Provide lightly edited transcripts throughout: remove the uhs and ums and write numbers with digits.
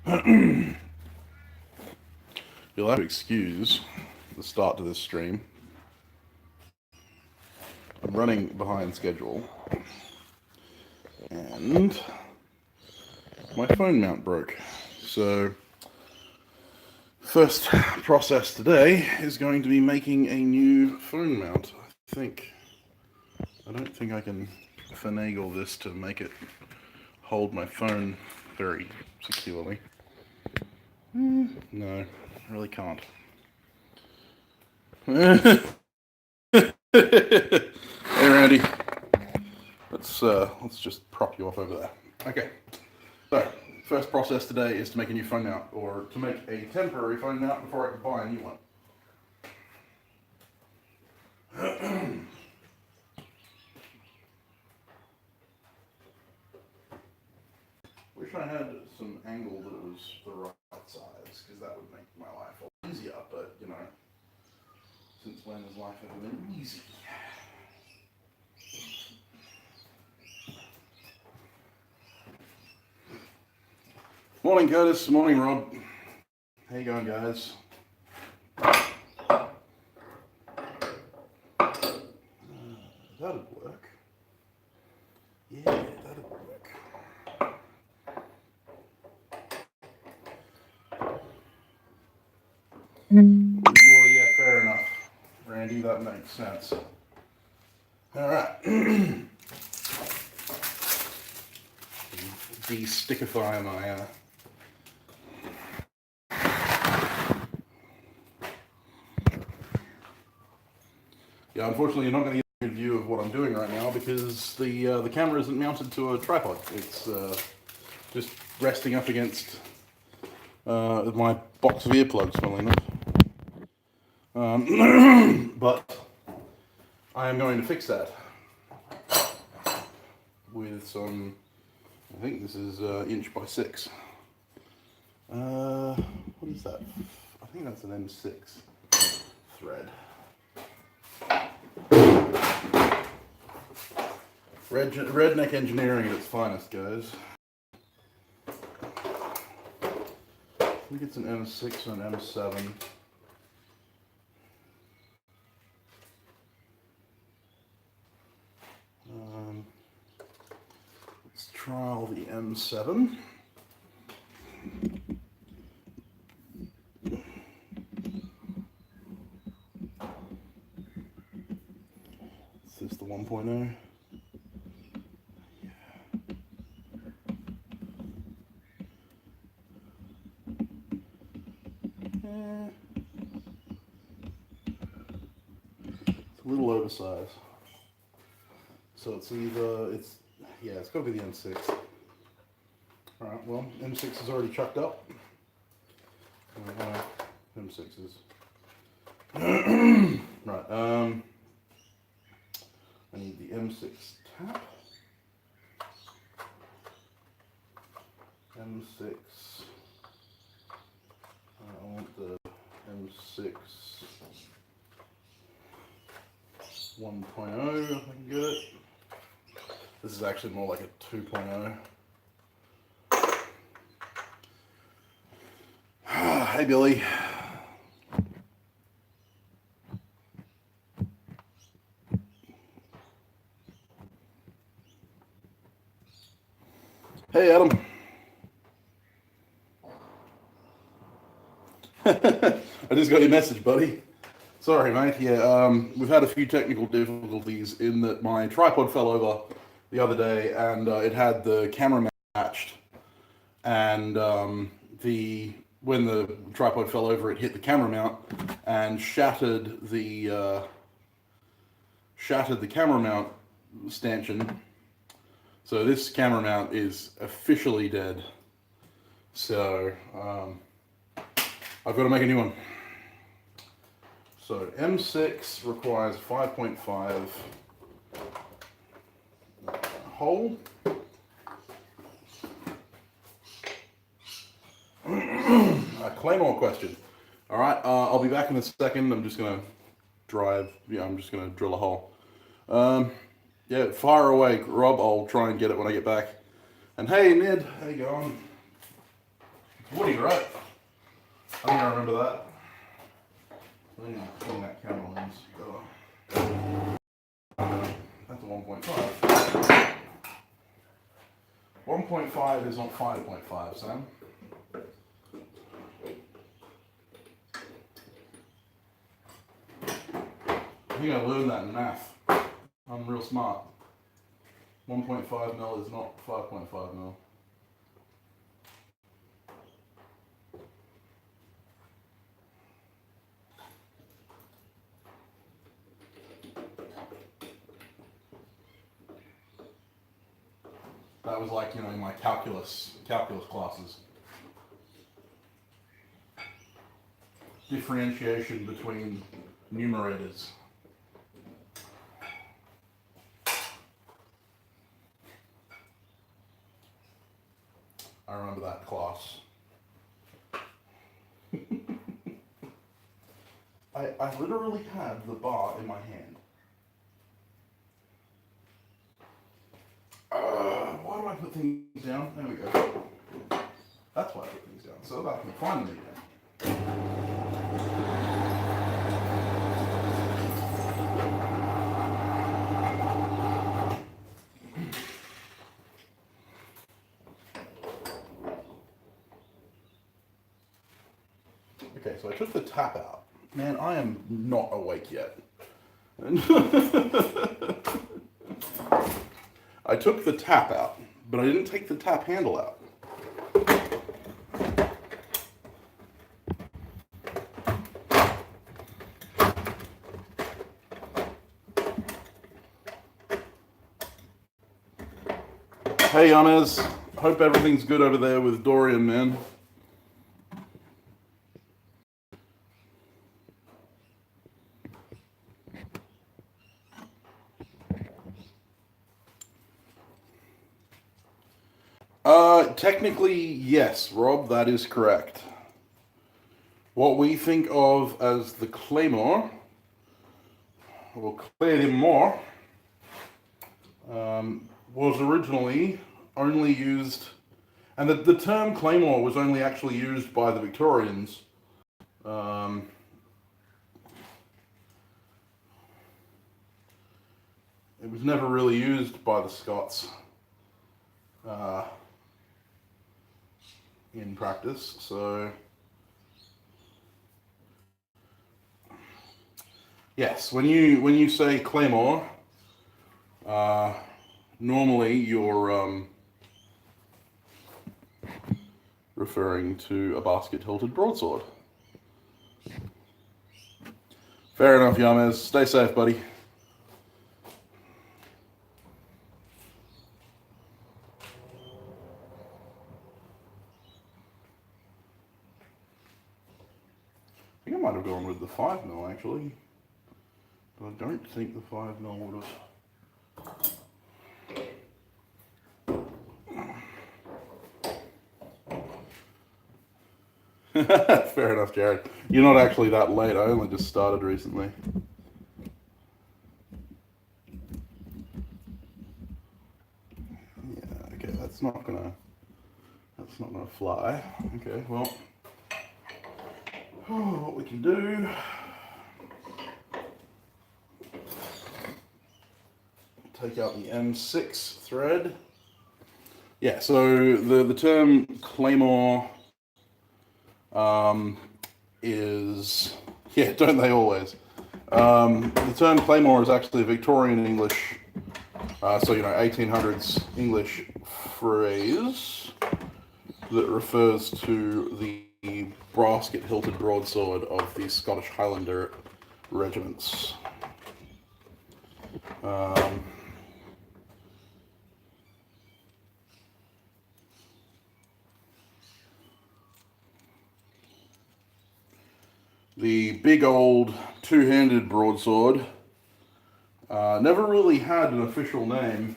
You'll have to excuse the start to this stream. I'm running behind schedule, and my phone mount broke. So, first process today is going to be making a new phone mount. I don't think I can finagle this to make it hold my phone very securely. No, I really can't. Hey Randy, let's just prop you up over there. Okay, so first process today is to make a new phone mount, or to make a temporary phone mount before I can buy a new one. Wish I had some angle that was the right size, because that would make my life a lot easier, but you know, since when has life ever been easy? Morning Curtis, morning Rob. How you going, guys? That'd work. Yeah, that'd work. Well, yeah, fair enough. Randy, that makes sense. Alright. De-stickify my Yeah, unfortunately you're not going to get a good view of what I'm doing right now because the camera isn't mounted to a tripod. It's just resting up against my box of earplugs, funnily enough. But I am going to fix that with some, I think this is inch by 6. What is that? I think that's an M6 thread. Redneck engineering at its finest, guys. I think it's an M6 or an M7. Let's trial the M7. Is this the 1.0? It's a little oversized. So it's either, it's got to be the M6. Alright, well, M6 is already chucked up. M6s. Right, I need the M6 tap. M6. I want the M6 1.0 if I can get it. This is actually more like a 2.0. Hey Billy. Hey Adam. I just got your message, buddy. Sorry, mate. Yeah, we've had a few technical difficulties in that my tripod fell over the other day, and it had the camera matched, and when the tripod fell over, it hit the camera mount and shattered the camera mount stanchion. So this camera mount is officially dead. So I've got to make a new one. So M6 requires 5.5 hole. A Claymore question. All right, I'll be back in a second. I'm just gonna I'm just gonna drill a hole. Yeah, fire away, Rob. I'll try and get it when I get back. And hey, Ned, how you going? Woody, right? I think I remember that. I think I clean that camera lens. That's a 1.5. 1.5 is not 5.5, Sam. I think I learned that in math. I'm real smart. 1.5 mil is not 5.5 mil. That was like, in my calculus classes. Differentiation between numerators. I remember that class. I literally had the bar in my hand. Why do I put things down? There we go. That's why I put things down, so that I can find them again. Okay, so I took the tap out. Man, I am not awake yet. I took the tap out, but I didn't take the tap handle out. Hey, Yanez. Hope everything's good over there with Dorian, man. Technically, yes, Rob, that is correct. What we think of as the Claymore, or Claymore, was originally only used, and the term Claymore was only actually used by the Victorians. It was never really used by the Scots in practice, so yes, when you say Claymore, normally you're referring to a basket-hilted broadsword. Fair enough, Yamez. Stay safe, buddy. I think I might have gone with the 5mm actually, but I don't think the 5mm would have. Fair enough, Jared. You're not actually that late. I only just started recently. Yeah, okay, that's not gonna fly. Okay, well, what we can do. Take out the M6 thread. Yeah, so the term Claymore is, yeah, don't they always? The term Claymore is actually a Victorian English, so 1800s English phrase that refers to the basket-hilted broadsword of the Scottish Highlander regiments. The big old two-handed broadsword never really had an official name.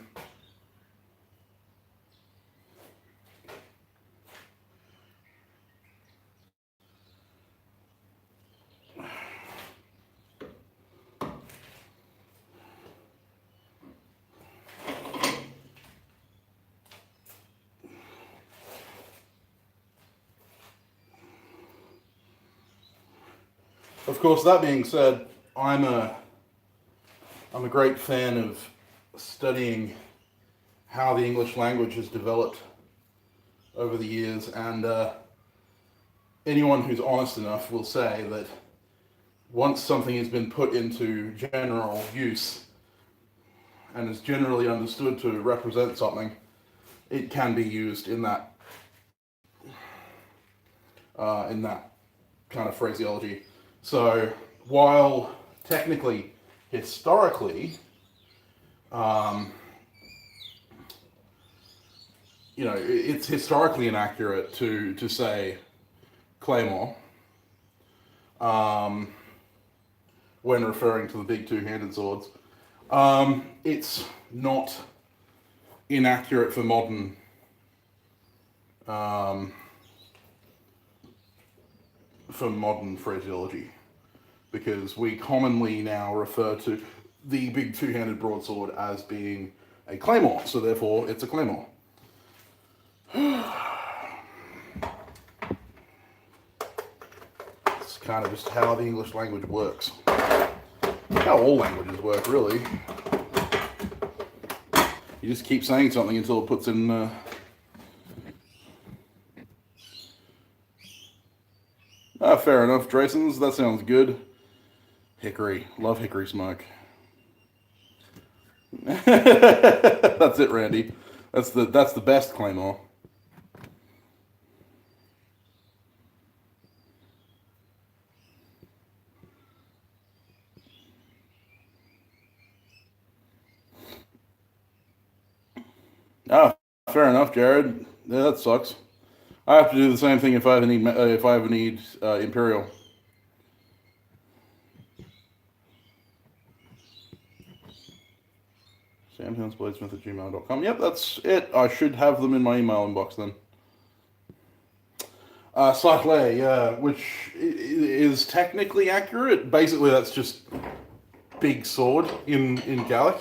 Of course, that being said, I'm a great fan of studying how the English language has developed over the years, and anyone who's honest enough will say that once something has been put into general use and is generally understood to represent something, it can be used in that kind of phraseology. So while technically, historically, it's historically inaccurate to say claymore when referring to the big two-handed swords. It's not inaccurate for modern phraseology, because we commonly now refer to the big two-handed broadsword as being a claymore, so therefore it's a claymore. It's kind of just how the English language works. How all languages work, really. You just keep saying something until it puts in... fair enough, Draysons. That sounds good. Hickory. Love hickory smoke. That's it, Randy. That's the best claymore. Oh, fair enough, Jared. Yeah, that sucks. I have to do the same thing if I ever need Imperial. samtownsbladesmith@gmail.com. Yep, that's it. I should have them in my email inbox then. Cyclay, yeah, which is technically accurate. Basically, that's just big sword in Gaelic.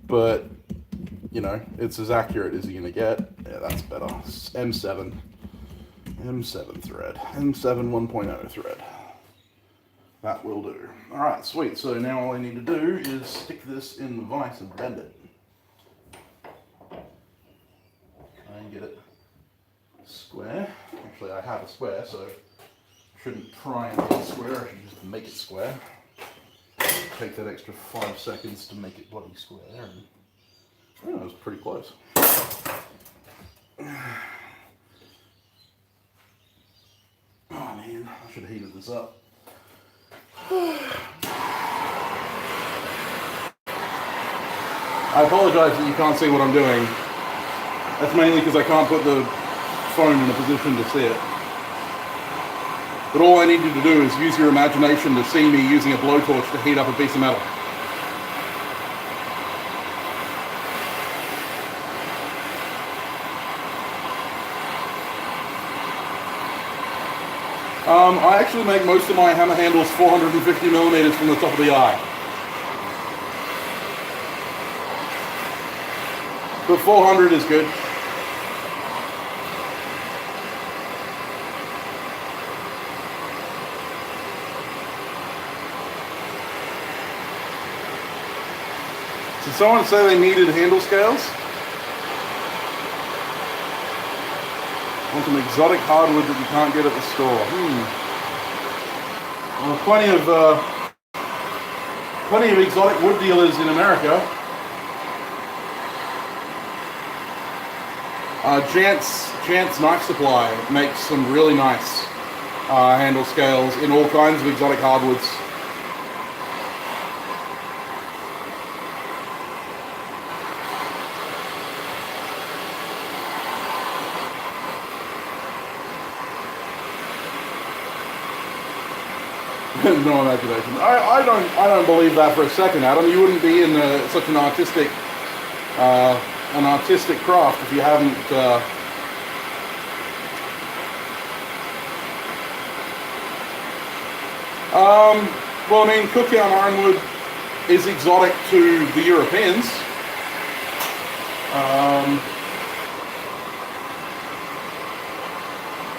But, it's as accurate as you're going to get. Yeah, that's better. M7 thread. M7 1.0 thread. That will do. Alright, sweet. So now all I need to do is stick this in the vise and bend it. Try and get it square. Actually, I have a square, so I shouldn't try and make it square. I should just make it square. Take that extra 5 seconds to make it bloody square. And, that was pretty close. Oh man, I should have heated this up. I apologize that you can't see what I'm doing. That's mainly because I can't put the phone in a position to see it. But all I need you to do is use your imagination to see me using a blowtorch to heat up a piece of metal. I actually make most of my hammer handles 450 millimeters from the top of the eye. But 400 is good. Did someone say they needed handle scales? Want some exotic hardwood that you can't get at the store. Well, plenty of exotic wood dealers in America. Jant's Knife Supply makes some really nice handle scales in all kinds of exotic hardwoods. No imagination. I don't believe that for a second, Adam. You wouldn't be in such an artistic craft if you hadn't. Well, I mean, Cookout ironwood is exotic to the Europeans.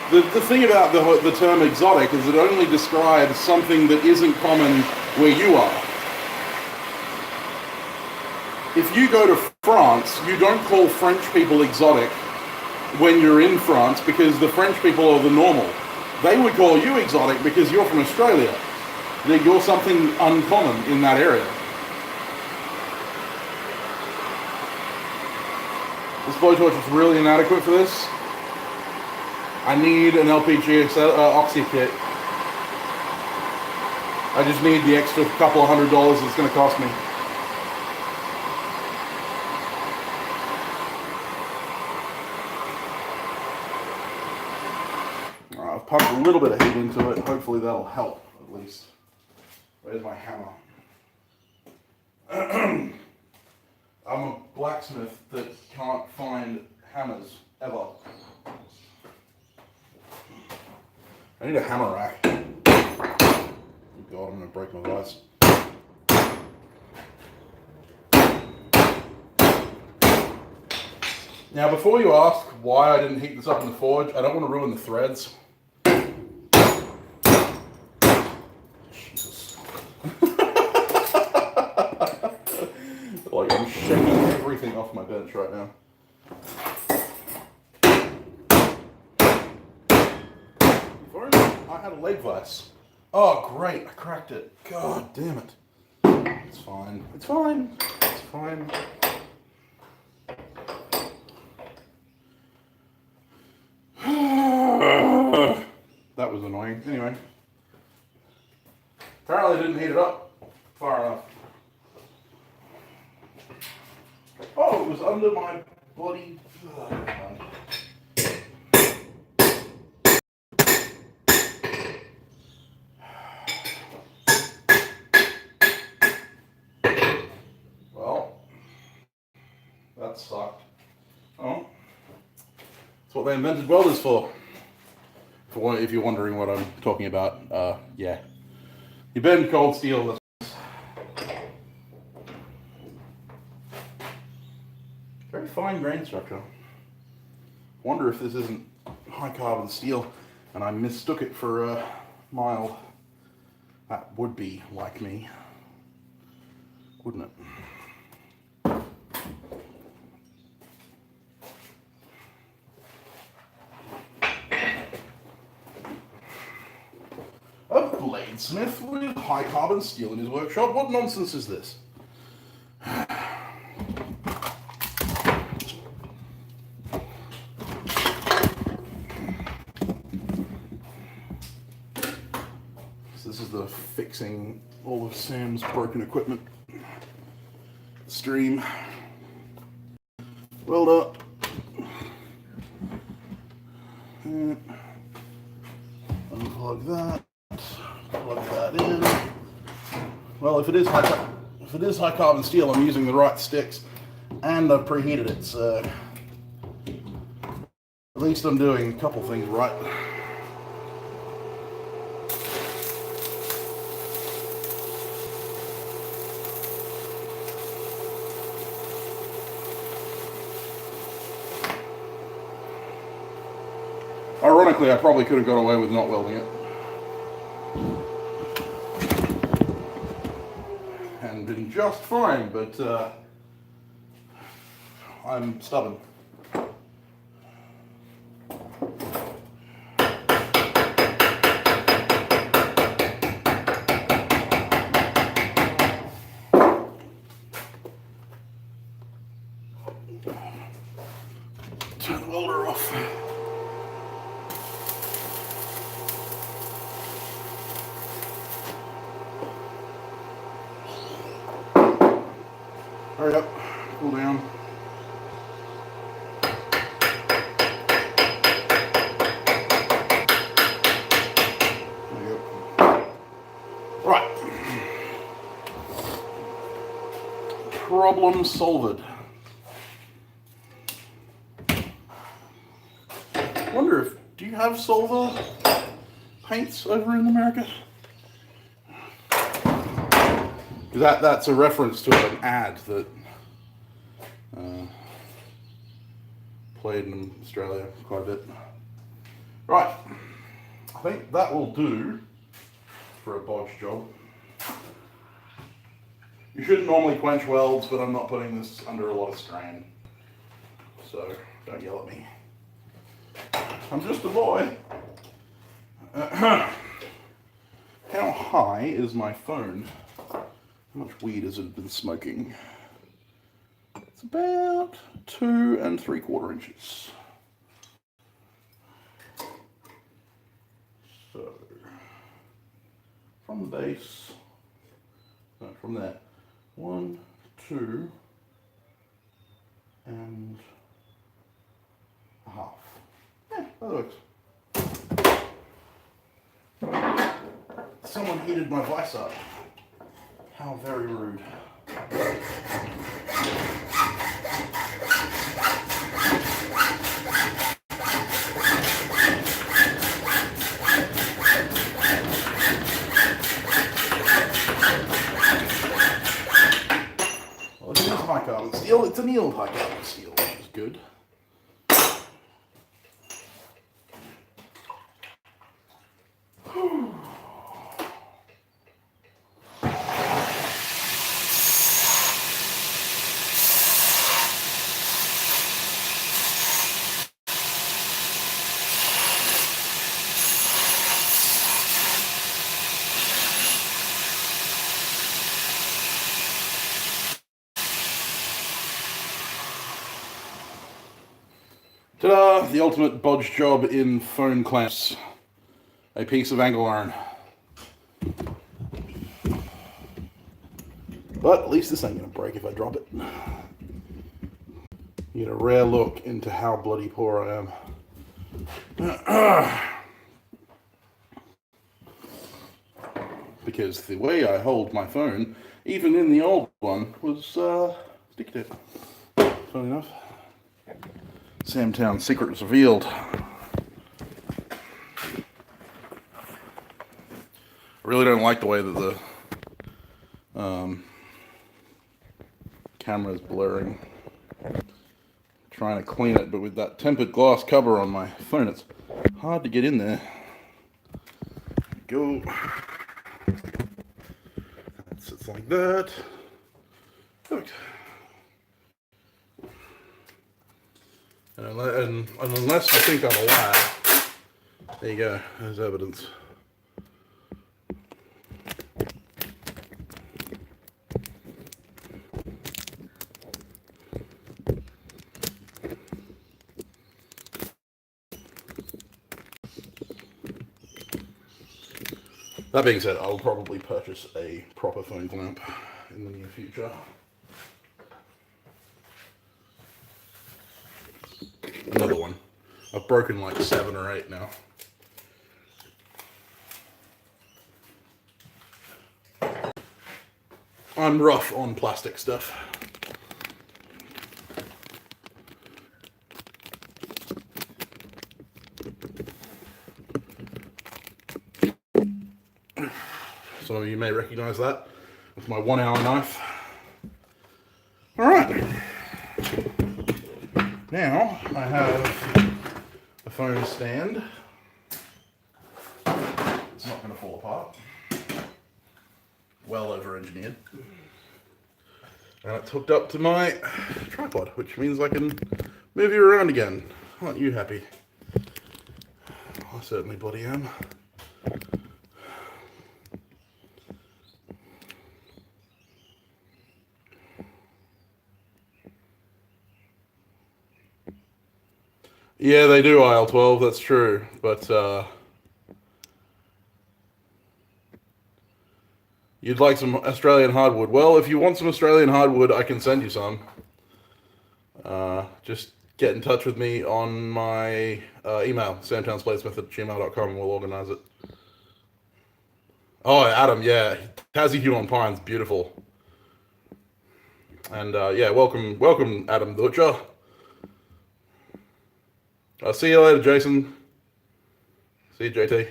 The thing about the term exotic is it only describes something that isn't common where you are. If you go to France, you don't call French people exotic when you're in France because the French people are the normal. They would call you exotic because you're from Australia. That you're something uncommon in that area. This blowtorch is really inadequate for this. I need an LPG oxy kit. I just need the extra couple of $100 it's going to cost me. I've pumped a little bit of heat into it. Hopefully that'll help, at least. Where's my hammer? I'm a blacksmith that can't find hammers, ever. I need a hammer rack. Oh God, I'm going to break my vise. Now, before you ask why I didn't heat this up in the forge, I don't want to ruin the threads. Jesus. Like, I'm shaking everything off my bench right now. I had a leg vise. Oh, great. I cracked it. God damn it. It's fine. It's fine. It's fine. That was annoying. Anyway. Apparently I didn't heat it up far enough. Oh, it was under my bloody... That sucked. Oh, that's what they invented welders for. If you're wondering what I'm talking about, yeah. You bend cold steel. Very fine grain structure. Wonder if this isn't high carbon steel, and I mistook it for mild. That would be like me, wouldn't it? A bladesmith with high carbon steel in his workshop? What nonsense is this? So this is the fixing all of Sam's broken equipment. Stream. Weld up. Unplug that. Plug that in. Well, if it is high carbon steel, I'm using the right sticks, and I've preheated it, so at least I'm doing a couple things right. Ironically, I probably could have got away with not welding it. And been just fine, but I'm stubborn. Turn the welder off. Hurry up, cool down. There you go. Right. Problem solved. Wonder if, do you have solver paints over in America? That's a reference to an ad that played in Australia quite a bit. Right, I think that will do for a bodge job. You shouldn't normally quench welds, but I'm not putting this under a lot of strain. So, don't yell at me. I'm just a boy. How high is my phone? How much weed has it been smoking? It's about 2 3/4 inches. So, from the base, no, from there, 1, 2, and a half. Yeah, that works. Someone heated my vice up. How very rude. Well, it is high carbon steel. It's annealed high carbon steel, which is good. Ta-da! The ultimate bodge job in phone clamps. A piece of angle iron. But at least this ain't gonna break if I drop it. You get a rare look into how bloody poor I am. Because the way I hold my phone, even in the old one, was stick tip. Funny enough. Samtown secret was revealed. I really don't like the way that the camera is blurring. Trying to clean it, but with that tempered glass cover on my phone, it's hard to get in there. Go. That sits like that. Perfect. And unless you think I'm a liar, there you go, there's evidence. That being said, I'll probably purchase a proper phone clamp in the near future. Another one. I've broken like 7 or 8 now. I'm rough on plastic stuff. Some of you may recognize that with my 1 hour knife. All right. Now I have a phone stand. It's not going to fall apart. Well over-engineered. And it's hooked up to my tripod, which means I can move you around again. Aren't you happy? I certainly bloody am. Yeah, they do aisle 12, that's true, but you'd like some Australian hardwood. Well, if you want some Australian hardwood, I can send you some. Just get in touch with me on my email, samtownsbladesmith@gmail.com, and we'll organize it. Oh, Adam, yeah, Tassie Huon Pine's beautiful. And yeah, welcome, Adam the Butcher. I'll see you later, Jason. See you, JT.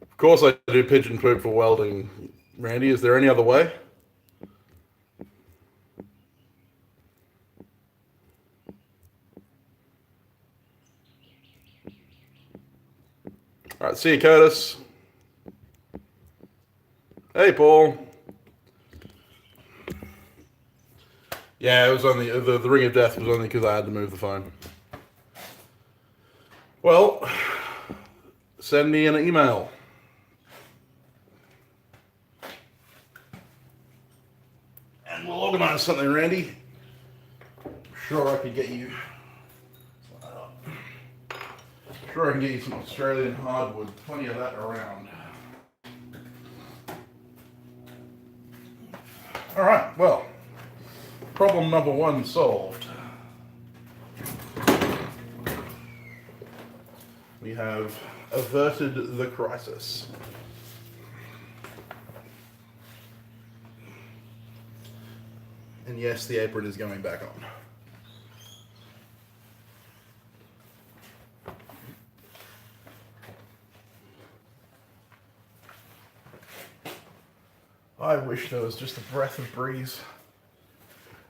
Of course I do pigeon poop for welding. Randy, is there any other way? All right, see you, Curtis. Hey, Paul. Yeah, it was only the ring of death was only because I had to move the phone. Well, send me an email. And we'll organize something, Randy. Sure, I could get you. Sure, I can get you some Australian hardwood. Plenty of that around. All right. Well, problem number one solved. We have averted the crisis. And yes, the apron is going back on. I wish there was just a breath of breeze.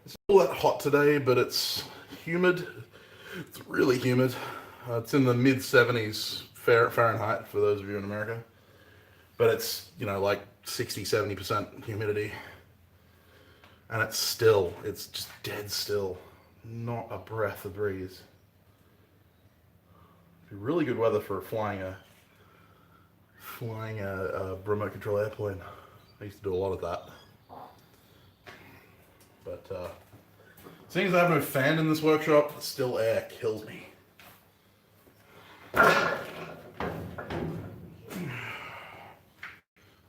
It's not that hot today, but it's humid. It's really humid. It's in the mid 70s Fahrenheit for those of you in America. But it's, like 60, 70% humidity. And it's just dead still. Not a breath of breeze. It'd be really good weather for flying a remote control airplane. I used to do a lot of that. But seeing as I have no fan in this workshop, still air kills me. So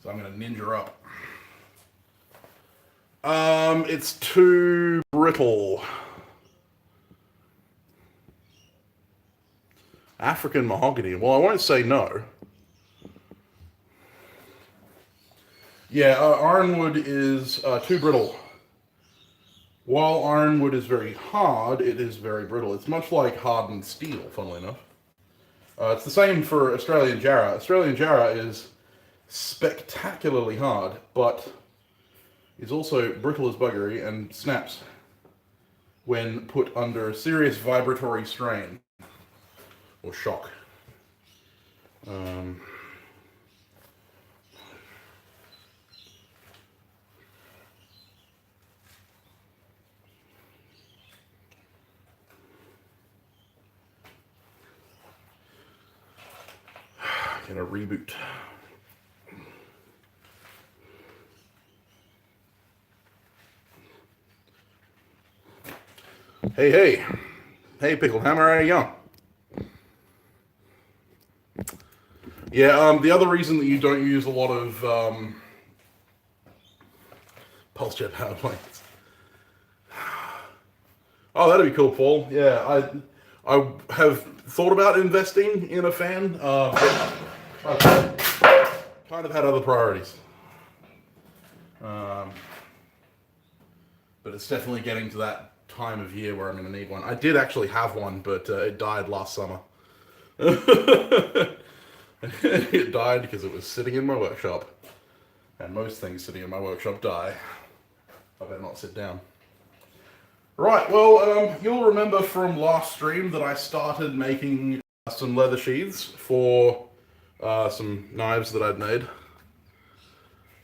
I'm going to ninja up. It's too brittle. African mahogany. Well, I won't say no. Yeah, ironwood is too brittle. While ironwood is very hard, it is very brittle. It's much like hardened steel, funnily enough. It's the same for Australian Jarrah. Australian Jarrah is spectacularly hard, but is also brittle as buggery and snaps when put under serious vibratory strain or shock. Gonna reboot. Hey, Pickled Hammer, how you going? Yeah, the other reason that you don't use a lot of pulse jet power planes. Oh, that'd be cool, Paul. Yeah, I have thought about investing in a fan, but I've kind of had other priorities. But it's definitely getting to that time of year where I'm going to need one. I did actually have one, but it died last summer. It died because it was sitting in my workshop. And most things sitting in my workshop die. I better not sit down. Right, well, you'll remember from last stream that I started making some leather sheaths for some knives that I'd made.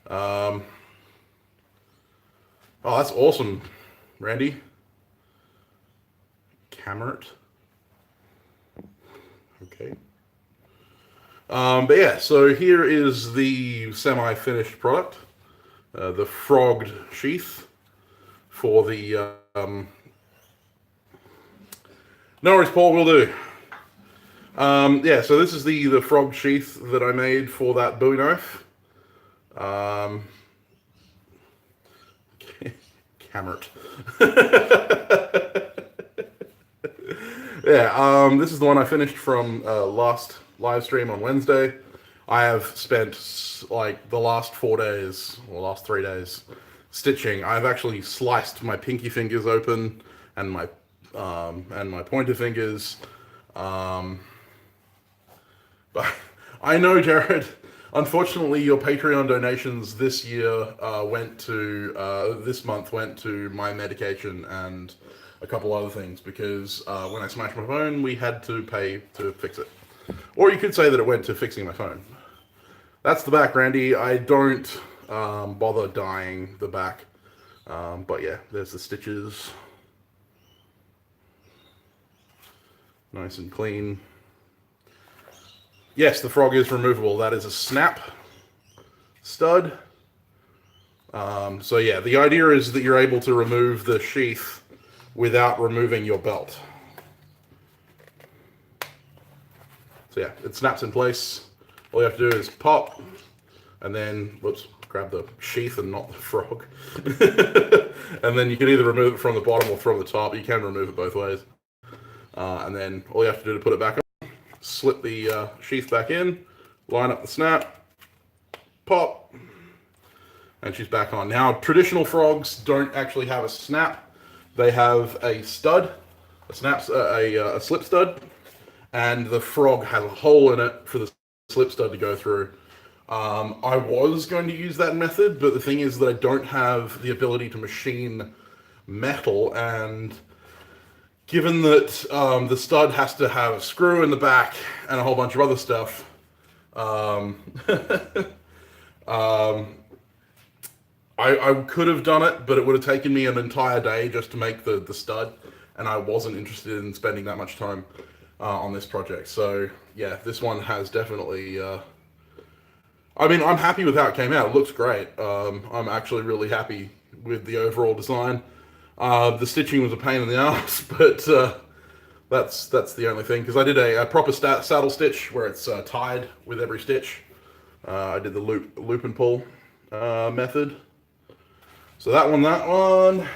Oh, that's awesome, Randy. Camerat. Okay. But yeah, so here is the semi-finished product. The frogged sheath for the... No worries, Paul, will do. Yeah, so this is the frogged sheath that I made for that Bowie knife. Camerat. Yeah, this is the one I finished from last live stream on Wednesday. I have spent like the last 4 days, or last 3 days, stitching. I've actually sliced my pinky fingers open and my pointer fingers. But I know, Jared, unfortunately your Patreon donations this year this month went to my medication and a couple other things, because when I smashed my phone, we had to pay to fix it. Or you could say that it went to fixing my phone. That's the back, Randy. I don't bother dyeing the back. But yeah, there's the stitches. Nice and clean. Yes, the frog is removable. That is a snap stud. So yeah, the idea is that you're able to remove the sheath without removing your belt. So yeah, it snaps in place. All you have to do is pop, and then, whoops, grab the sheath and not the frog. And then you can either remove it from the bottom or from the top. You can remove it both ways. And then all you have to do to put it back on, slip the sheath back in, line up the snap, pop, and she's back on. Now, traditional frogs don't actually have a snap. They have a stud, a slip stud, and the frog has a hole in it for the slip stud to go through. I was going to use that method, but the thing is that I don't have the ability to machine metal, and given that the stud has to have a screw in the back and a whole bunch of other stuff, I could have done it, but it would have taken me an entire day just to make the stud, and I wasn't interested in spending that much time on this project. So yeah, this one has definitely... I mean, I'm happy with how it came out. It looks great. I'm actually really happy with the overall design. The stitching was a pain in the ass, but that's the only thing, because I did a proper saddle stitch where it's tied with every stitch. I did the loop and pull method. So that one,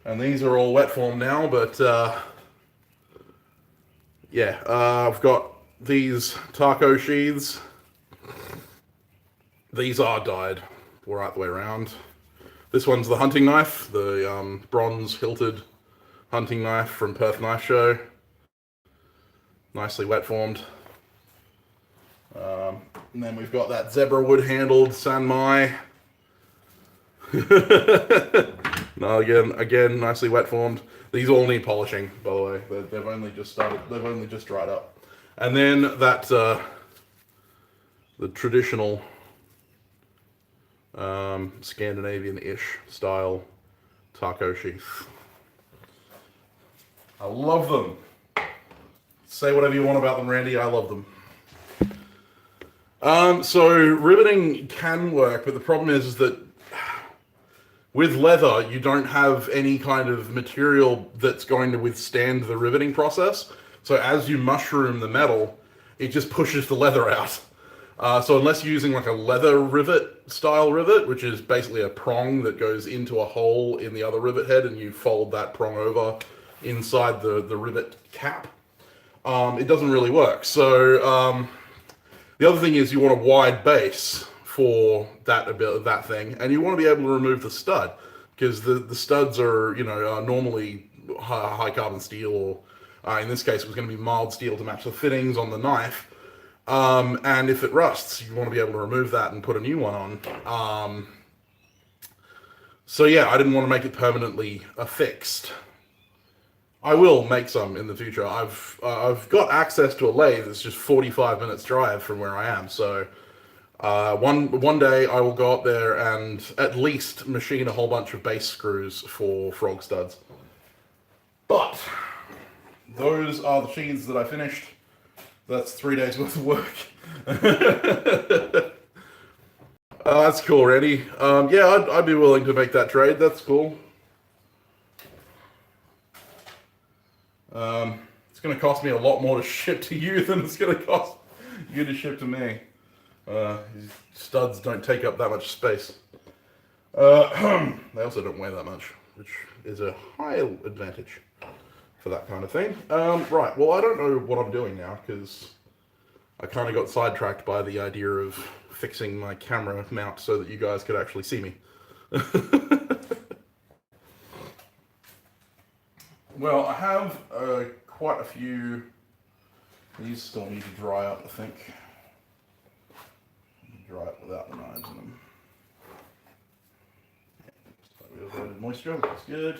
and these are all wet form now, but yeah, I've got these taco sheaths. These are dyed right the way around. This one's the hunting knife, the bronze hilted hunting knife from Perth Knife Show. Nicely wet formed. And then we've got that zebra wood handled San Mai. No, again, nicely wet formed. These all need polishing, by the way. They've only just dried up. And then that the traditional Scandinavian-ish style taco sheath. I love them. Say whatever you want about them, Randy. I love them. So riveting can work, but the problem is that with leather, you don't have any kind of material that's going to withstand the riveting process. So as you mushroom the metal, it just pushes the leather out. So unless you're using like a leather rivet style rivet, which is basically a prong that goes into a hole in the other rivet head and you fold that prong over inside the rivet cap, it doesn't really work. So the other thing is you want a wide base for that thing, and you want to be able to remove the stud, because the studs are, normally high carbon steel, or in this case it was going to be mild steel to match the fittings on the knife. And if it rusts, you want to be able to remove that and put a new one on. So yeah, I didn't want to make it permanently affixed. I will make some in the future. I've got access to a lathe that's just 45 minutes drive from where I am. So one day I will go up there and at least machine a whole bunch of base screws for frog studs. But those are the sheaths that I finished. That's 3 days worth of work. That's cool, Randy. Yeah, I'd be willing to make that trade. That's cool. It's going to cost me a lot more to ship to you than it's going to cost you to ship to me. These studs don't take up that much space. They also don't weigh that much, which is a high advantage for that kind of thing. Right, well, I don't know what I'm doing now, because I kind of got sidetracked by the idea of fixing my camera mount so that you guys could actually see me. Well, I have quite a few. These still need to dry up, I think. Dry up without the knives in them. Slightly moisture, that's good.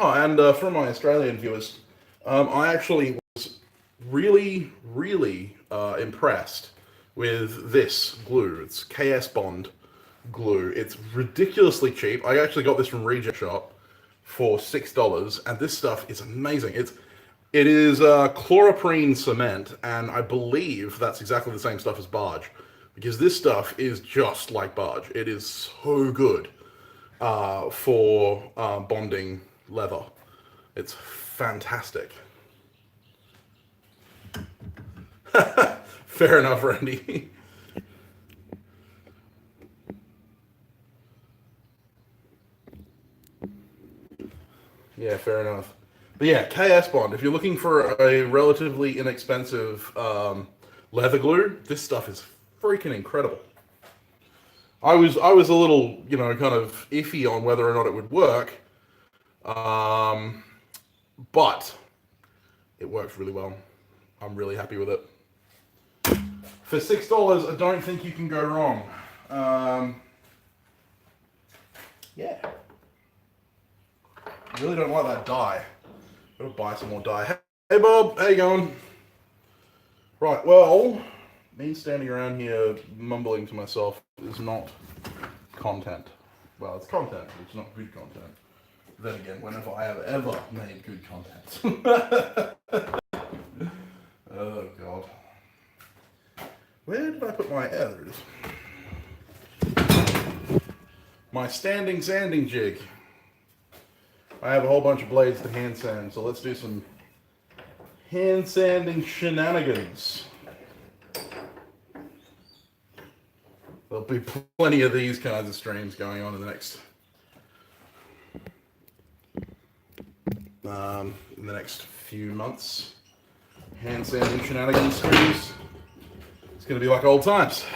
Oh, and for my Australian viewers, I actually was really, really impressed with this glue. It's KS Bond glue. It's ridiculously cheap. I actually got this from Reject Shop for $6, and this stuff is amazing. It is chloroprene cement, and I believe that's exactly the same stuff as barge, because this stuff is just like barge. It is so good for bonding leather. It's fantastic. Fair enough, Randy. Yeah, fair enough. But yeah, KS Bond. If you're looking for a relatively inexpensive leather glue, this stuff is freaking incredible. I was a little, kind of iffy on whether or not it would work, but it works really well. I'm really happy with it. For $6, I don't think you can go wrong. Yeah. I really don't like that dye. Gotta buy some more dye. Hey Bob, how you going? Right, well, me standing around here mumbling to myself is not content. Well, it's content, but it's not good content. Then again, when have I ever made good content? Oh god. Where did I put my... there it is. My standing sanding jig. I have a whole bunch of blades to hand sand, so let's do some hand sanding shenanigans. There'll be plenty of these kinds of streams going on in the next few months. Hand sanding shenanigans streams. It's going to be like old times.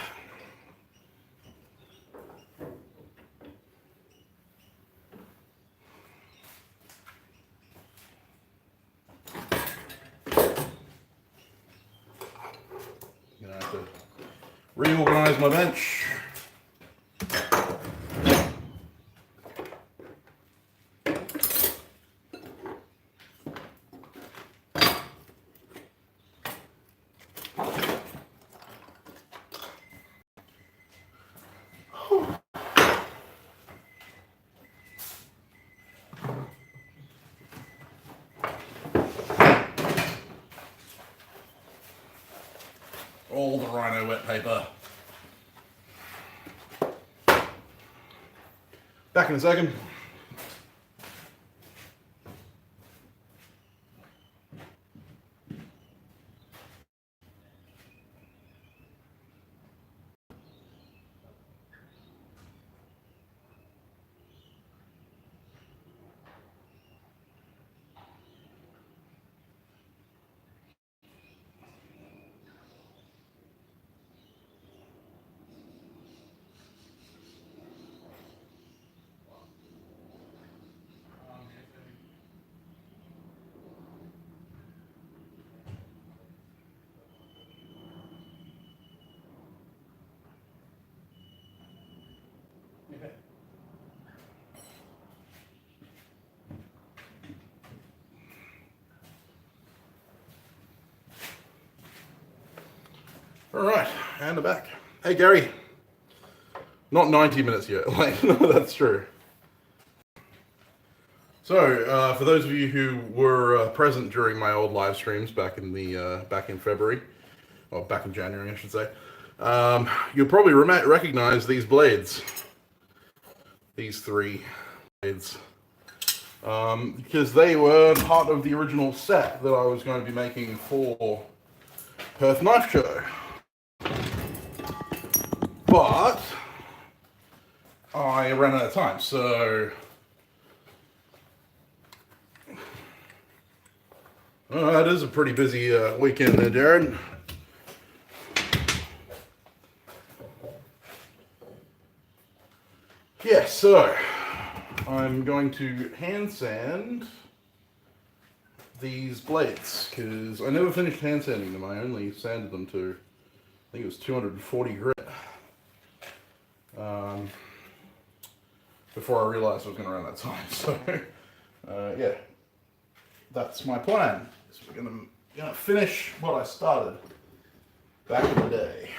Gonna have to reorganize my bench. All the rhino wet paper. Back in a second. All right, and I'm back. Hey, Gary. Not 90 minutes yet. Like, no, that's true. So, for those of you who were present during my old live streams back in February, or back in January, I should say, you'll probably recognize these blades. These three blades. Because they were part of the original set that I was going to be making for Perth Knife Show. But I ran out of time, so it is a pretty busy weekend there, Darren. Yeah, so I'm going to hand sand these blades because I never finished hand sanding them. I only sanded them to, I think it was 240 grit. Before I realized I was going to run out of time. So yeah, that's my plan. So we're gonna finish what I started back in the day.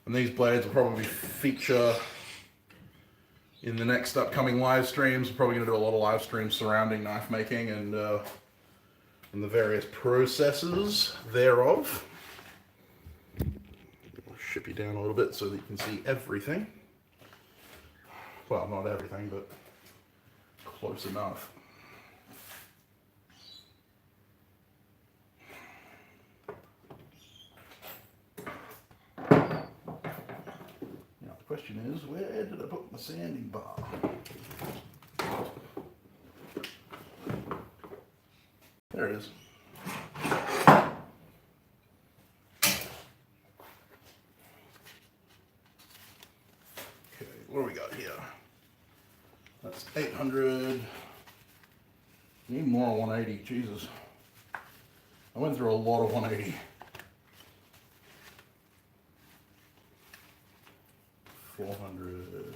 And these blades will probably feature in the next upcoming live streams. We're probably going to do a lot of live streams surrounding knife making and the various processes thereof. I'll ship you down a little bit so that you can see everything. Well, not everything, but close enough. The question is, where did I put my sanding bar? There it is. Okay, what do we got here? That's 800. Need more 180, Jesus. I went through a lot of 180. 400.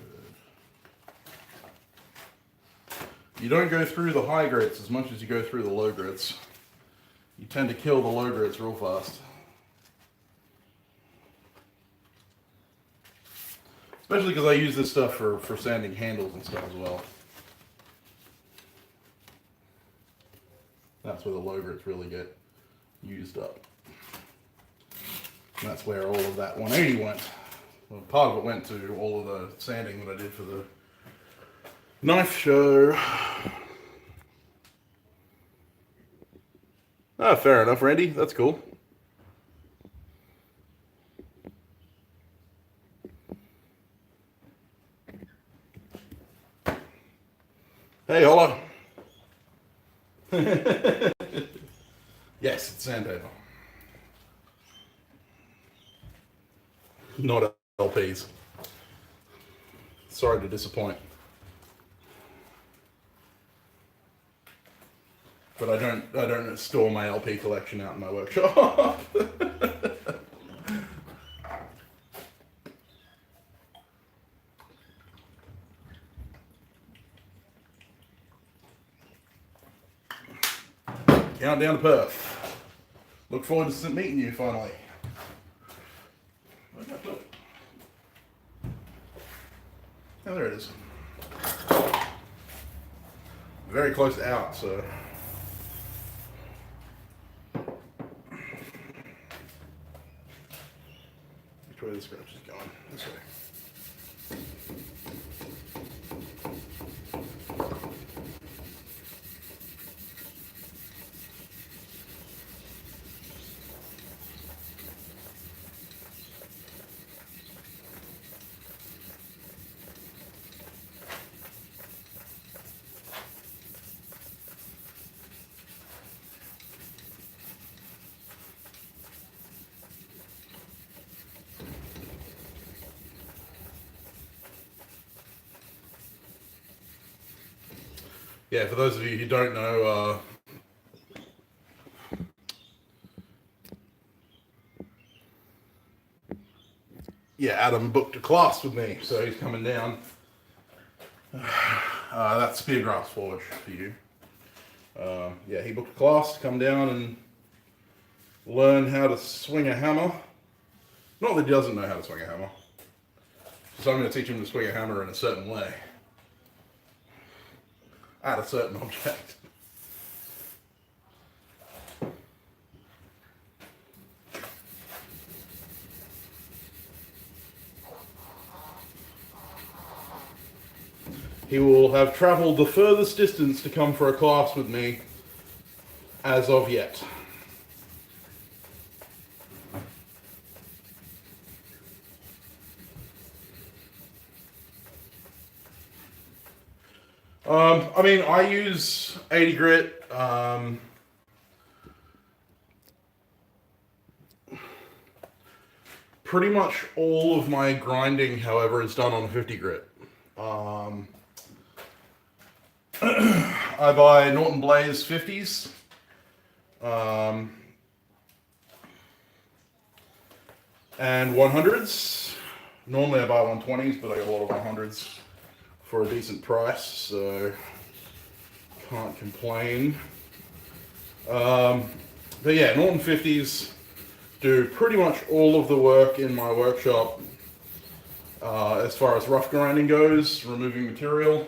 You don't go through the high grits as much as you go through the low grits. You tend to kill the low grits real fast. Especially because I use this stuff for sanding handles and stuff as well. That's where the low grits really get used up. And that's where all of that 180 went. Well, part of it went to all of the sanding that I did for the knife show. Ah, fair enough, Randy. That's cool. Hey, holla. Yes, it's sandpaper. Not LPs. Sorry to disappoint. But I don't store my LP collection out in my workshop. Countdown to Perth. Look forward to meeting you finally. Where'd I put it? Oh, there it is. Very close to out, so. Which way the scratch is going? This way. Yeah, for those of you who don't know, yeah, Adam booked a class with me, so he's coming down. That's Speargrass Forge for you. Yeah, he booked a class to come down and learn how to swing a hammer. Not that he doesn't know how to swing a hammer. So I'm going to teach him to swing a hammer in a certain way. At a certain object. He will have traveled the furthest distance to come for a class with me as of yet. I mean, I use 80 grit. Pretty much all of my grinding, however, is done on 50 grit. I buy Norton Blaze 50s. And 100s. Normally I buy 120s, but I got a lot of 100s for a decent price, so Can't complain. But yeah, Norton 50s do pretty much all of the work in my workshop as far as rough grinding goes, removing material.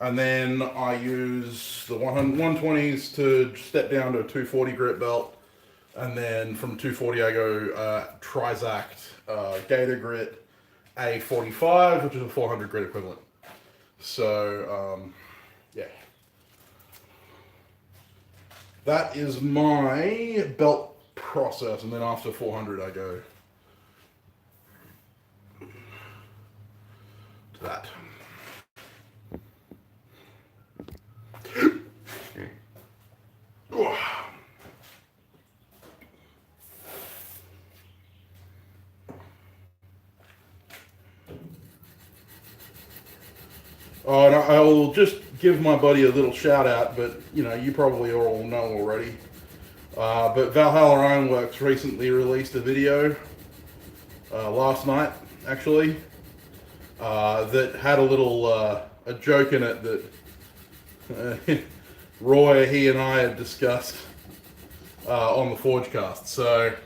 And then I use the 120s to step down to a 240 grit belt. And then from 240 I go Trizact Gator Grit A45, which is a 400 grit equivalent. So, yeah. That is my belt process, and then after 400 I go to that. Oh, and I'll just give my buddy a little shout out, but you know, you probably all know already. But Valhalla Ironworks recently released a video last night, actually, that had a little a joke in it that Roy, he and I had discussed on the Forgecast. So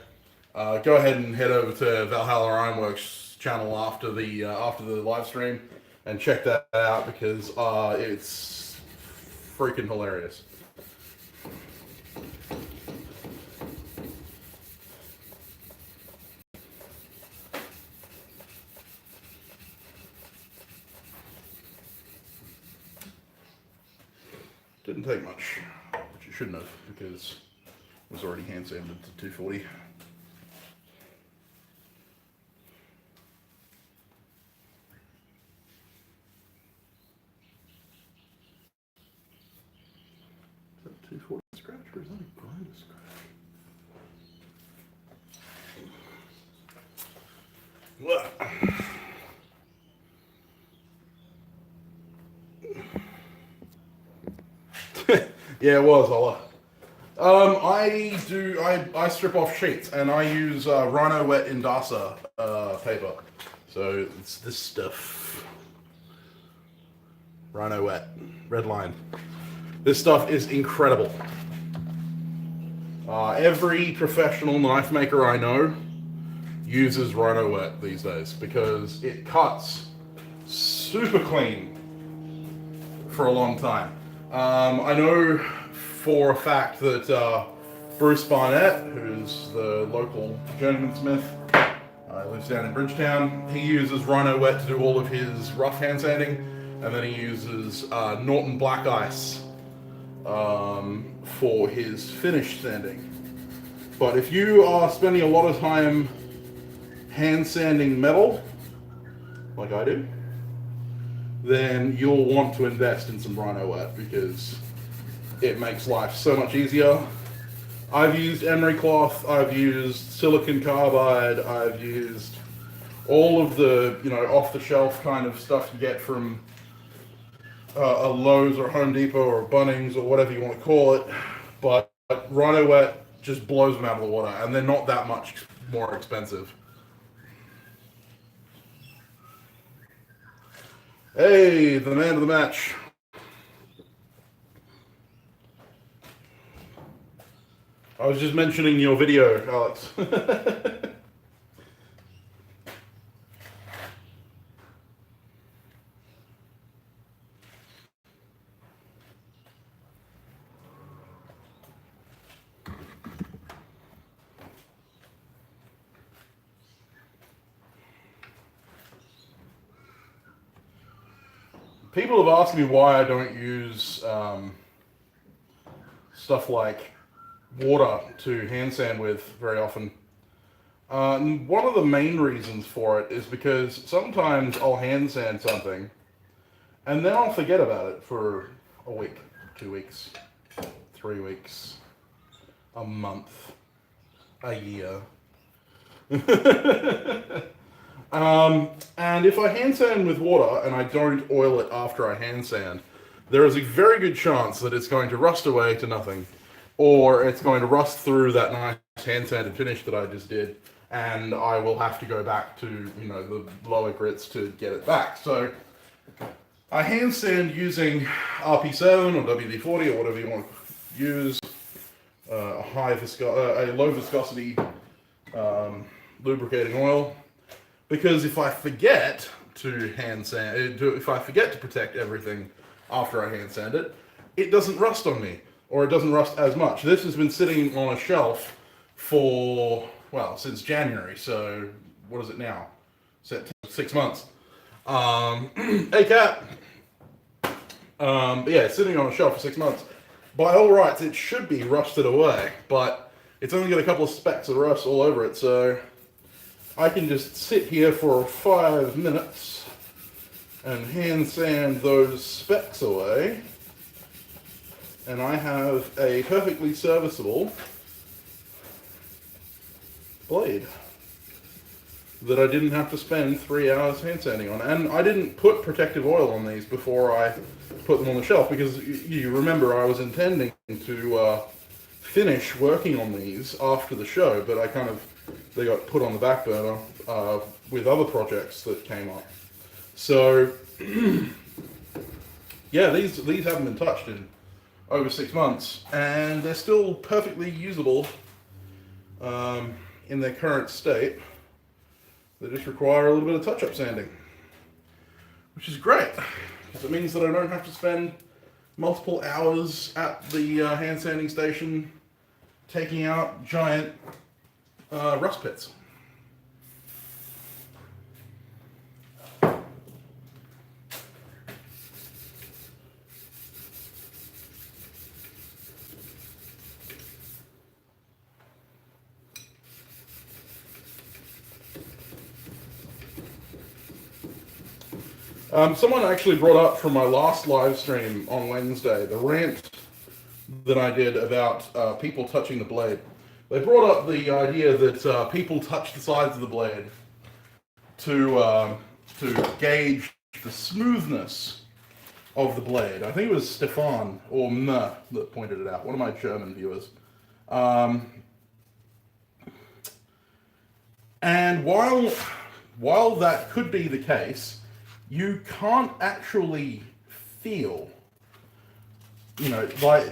go ahead and head over to Valhalla Ironworks channel after the live stream and check that out, because it's freaking hilarious. Didn't take much, which it shouldn't have, because it was already hand sanded to 240. Is that 240 scratch, or is that a grinder scratch? Yeah, it was, Ola. I strip off sheets, and I use Rhino Wet Indasa paper. So it's this stuff. Rhino Wet, red line. This stuff is incredible. Every professional knife maker I know uses Rhino Wet these days, because it cuts super clean for a long time. I know for a fact that Bruce Barnett, who's the local journeyman smith, lives down in Bridgetown, he uses Rhino Wet to do all of his rough hand sanding, and then he uses Norton Black Ice for his finished sanding. But if you are spending a lot of time hand sanding metal, like I do, then you'll want to invest in some Rhino Wet, because it makes life so much easier. I've used emery cloth, I've used silicon carbide, I've used all of the, you know, off-the-shelf kind of stuff you get from a Lowe's or Home Depot or Bunnings or whatever you want to call it, but Rhino Wet just blows them out of the water, and they're not that much more expensive. Hey, the man of the match. I was just mentioning your video, Alex. People have asked me why I don't use stuff like water to hand sand with very often. And one of the main reasons for it is because sometimes I'll hand sand something and then I'll forget about it for a week, 2 weeks, 3 weeks, a month, a year. And if I hand sand with water and I don't oil it after I hand sand, there is a very good chance that it's going to rust away to nothing, or it's going to rust through that nice hand sanded finish that I just did, and I will have to go back to, you know, the lower grits to get it back. So I hand sand using RP7 or WD-40 or whatever you want to use, a low viscosity lubricating oil, because if I forget to hand sand, if I forget to protect everything after I hand sand it, it doesn't rust on me, or it doesn't rust as much. This has been sitting on a shelf for, well, since January, so what is it now? 6 months. Hey cat. Yeah, it's sitting on a shelf for 6 months. By all rights, it should be rusted away, but it's only got a couple of specks of rust all over it, so I can just sit here for 5 minutes and hand sand those specks away, and I have a perfectly serviceable blade that I didn't have to spend 3 hours hand sanding on. And I didn't put protective oil on these before I put them on the shelf, because you remember I was intending to finish working on these after the show, but they got put on the back burner with other projects that came up. So yeah, these haven't been touched in over 6 months, and they're still perfectly usable in their current state. They just require a little bit of touch-up sanding, which is great, because it means that I don't have to spend multiple hours at the hand sanding station taking out giant rust pits. Someone actually brought up from my last live stream on Wednesday the rant that I did about people touching the blade. They brought up the idea that people touch the sides of the blade to gauge the smoothness of the blade. I think it was Stefan or Meh that pointed it out, one of my German viewers. And while that could be the case, you can't actually feel, like,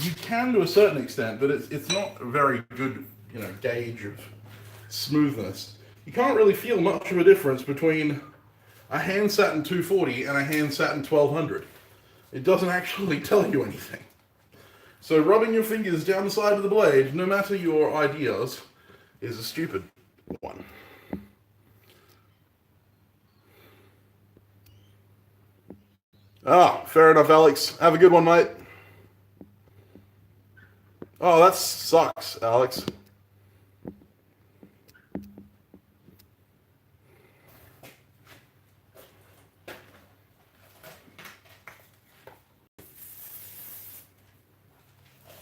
you can to a certain extent, but it's not a very good, gauge of smoothness. You can't really feel much of a difference between a hand satin 240 and a hand satin 1200. It doesn't actually tell you anything. So rubbing your fingers down the side of the blade, no matter your ideas, is a stupid one. Ah, fair enough, Alex. Have a good one, mate. Oh, that sucks, Alex.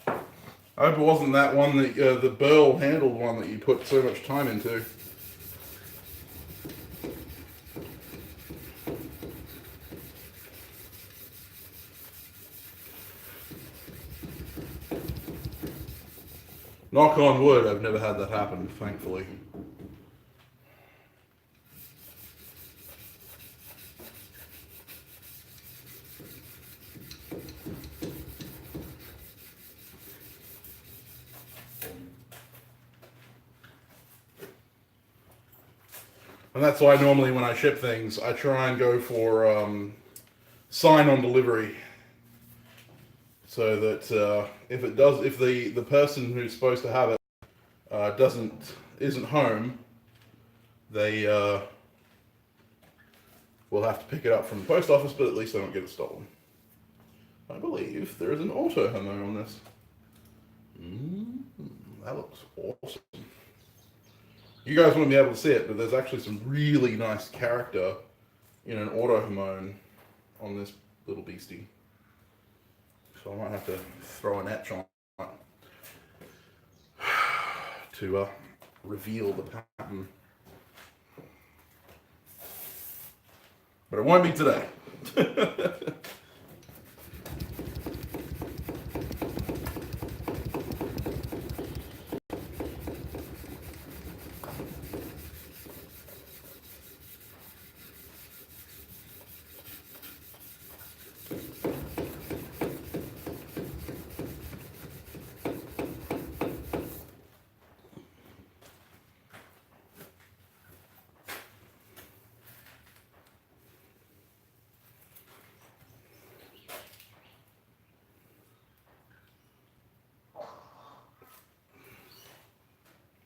I hope it wasn't that one that the burl handled one that you put so much time into. Knock on wood, I've never had that happen, thankfully. And that's why normally when I ship things, I try and go for sign on delivery. So that if the person who's supposed to have it isn't home, they will have to pick it up from the post office, but at least they don't get it stolen. I believe there is an auto homo on this. That looks awesome. You guys won't be able to see it, but there's actually some really nice character in an auto homo on this little beastie. So I might have to throw an etch on it to reveal the pattern. But it won't be today.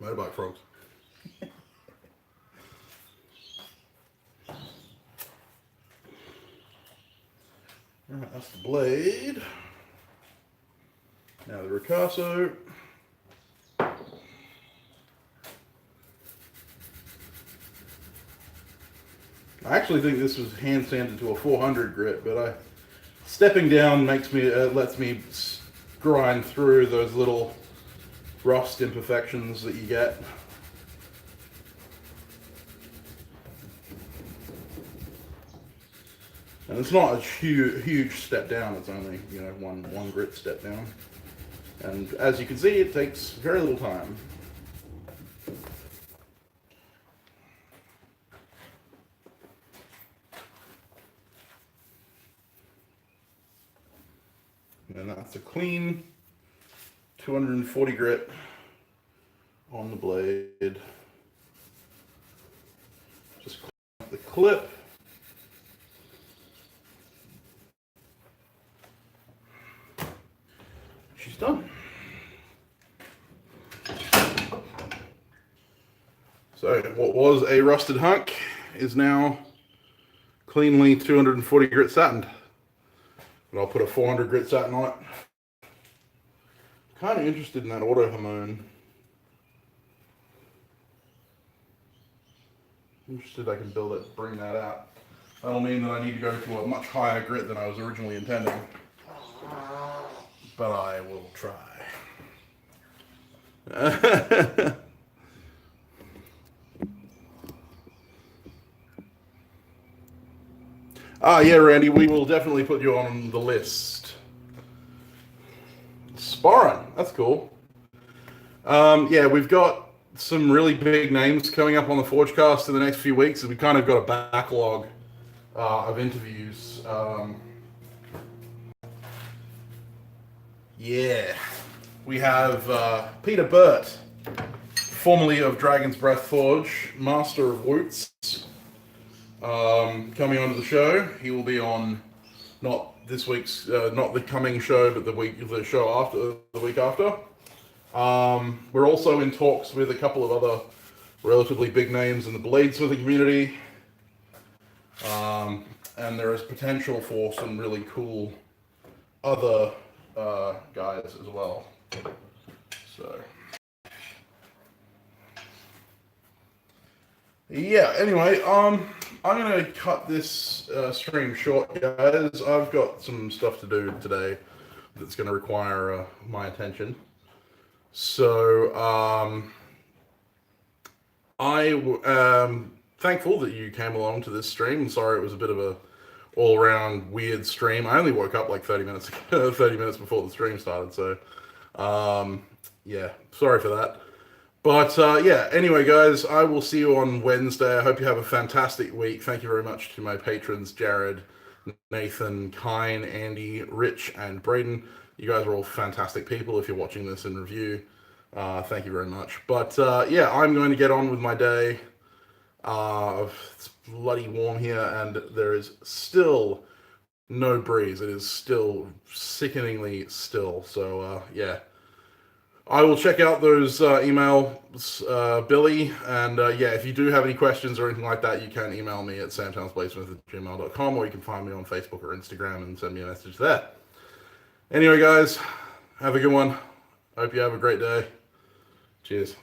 Motorbike frogs. Alright, that's the blade. Now the ricasso. I actually think this was hand sanded to a 400 grit, but stepping down makes me lets me grind through those little rust imperfections that you get. And it's not a huge step down, it's only, one grit step down. And as you can see, it takes very little time. And that's a clean 240 grit on the blade. Just clean up the clip. She's done. So what was a rusted hunk is now cleanly 240 grit satined. And I'll put a 400 grit satin on it. Kind of interested in that auto hormone. Interested I can build it, bring that out. That'll mean that I need to go to a much higher grit than I was originally intending. But I will try. Yeah, Randy, we will definitely put you on the list. Sparring, that's cool. Yeah, we've got some really big names coming up on the Forgecast in the next few weeks. We kind of got a backlog of interviews. Yeah, we have Peter Burt, formerly of Dragon's Breath Forge, master of Woots, coming onto the show. He will be on not this week's, not the coming show, but the week after. We're also in talks with a couple of other relatively big names in the bladesmithing community, and there is potential for some really cool other guys as well. So yeah, anyway, I'm gonna cut this stream short, guys. I've got some stuff to do today that's gonna require my attention. So I am thankful that you came along to this stream. I'm sorry it was a bit of a all-around weird stream. I only woke up like 30 minutes before the stream started, so yeah, sorry for that. But yeah, anyway, guys, I will see you on Wednesday. I hope you have a fantastic week. Thank you very much to my patrons, Jared, Nathan, Kine, Andy, Rich, and Braden. You guys are all fantastic people if you're watching this in review. Thank you very much. But yeah, I'm going to get on with my day. It's bloody warm here, and there is still no breeze. It is still sickeningly still. So yeah, I will check out those emails, Billy, and yeah, if you do have any questions or anything like that, you can email me at samtownsbladesmith@gmail.com, or you can find me on Facebook or Instagram and send me a message there. Anyway, guys, have a good one. Hope you have a great day. Cheers.